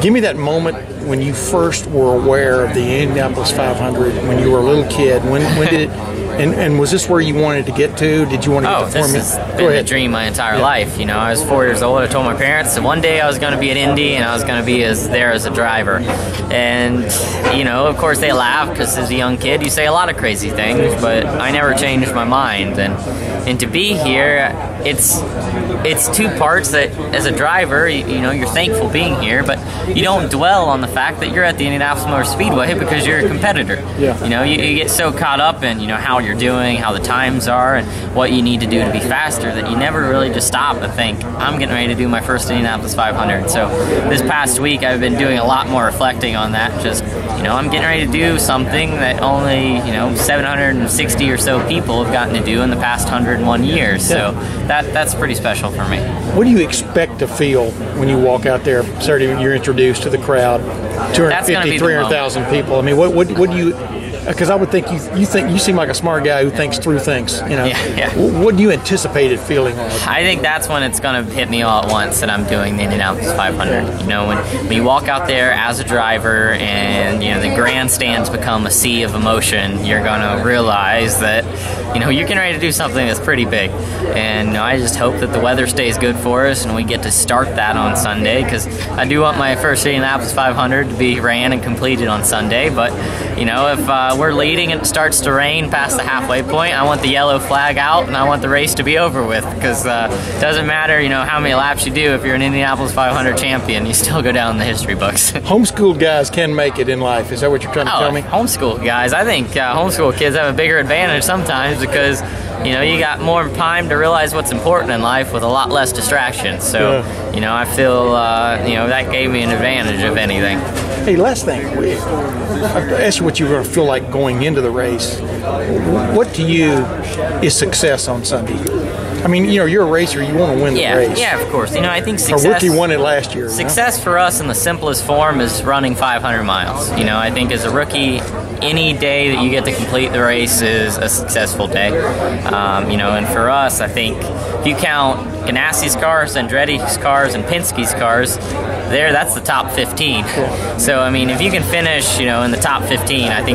Give me that moment when you first were aware of the Indianapolis 500 when you were a little kid. When did it? And was this where you wanted to get to? Did you want to get to this has been a dream my entire life. You know, I was 4 years old. I told my parents that one day I was going to be at Indy and I was going to be there as a driver. And, you know, of course they laugh because as a young kid you say a lot of crazy things, but I never changed my mind. And to be here, it's two parts that as a driver, you know, you're thankful being here, but you don't dwell on the fact that you're at the Indianapolis Motor Speedway because you're a competitor. Yeah. You know, you get so caught up in, you know, how you're doing, how the times are, and what you need to do to be faster that you never really just stop and think, I'm getting ready to do my first Indianapolis 500. So this past week I've been doing a lot more reflecting on that. Just, you know, I'm getting ready to do something that only, you know, 760 or so people have gotten to do in the past 101 years. So that's pretty special for me. What do you expect to feel when you walk out there Saturday? You're introduced to the crowd, 250, 300,000 people. I mean, what do you? Because I would think you seem like a smart guy who thinks through things. You know, what do you anticipate it feeling like? I think that's when it's going to hit me all at once that I'm doing the Indianapolis 500. You know, when you walk out there as a driver and, you know, the grandstands become a sea of emotion, you're going to realize that, you know, you're getting ready to do something that's pretty big. And, you know, I just hope that the weather stays good for us and we get to start that on Sunday, because I do want my first Indianapolis 500 to be ran and completed on Sunday. But, you know, if we're leading and it starts to rain past the halfway point, I want the yellow flag out and I want the race to be over with, because it doesn't matter, you know, how many laps you do. If you're an Indianapolis 500 champion, you still go down in the history books. Homeschooled guys can make it in life. Is that what you're trying to tell me? Homeschool guys. I think homeschool kids have a bigger advantage sometimes because, you know, you got more time to realize what's important in life with a lot less distractions. So, you know, I feel, you know, that gave me an advantage, if anything. Hey, last thing. I asked you what you were going to feel like going into the race. What to you is success on Sunday? I mean, you know, you're a racer. You want to win the race. Yeah, of course. You know, I think success... Our rookie won it last year. Success for us in the simplest form is running 500 miles. You know, I think as a rookie, any day that you get to complete the race is a successful day. You know, and for us, I think if you count Ganassi's cars, Andretti's cars, and Penske's cars, that's the top 15. So, I mean, if you can finish, you know, in the top 15, I think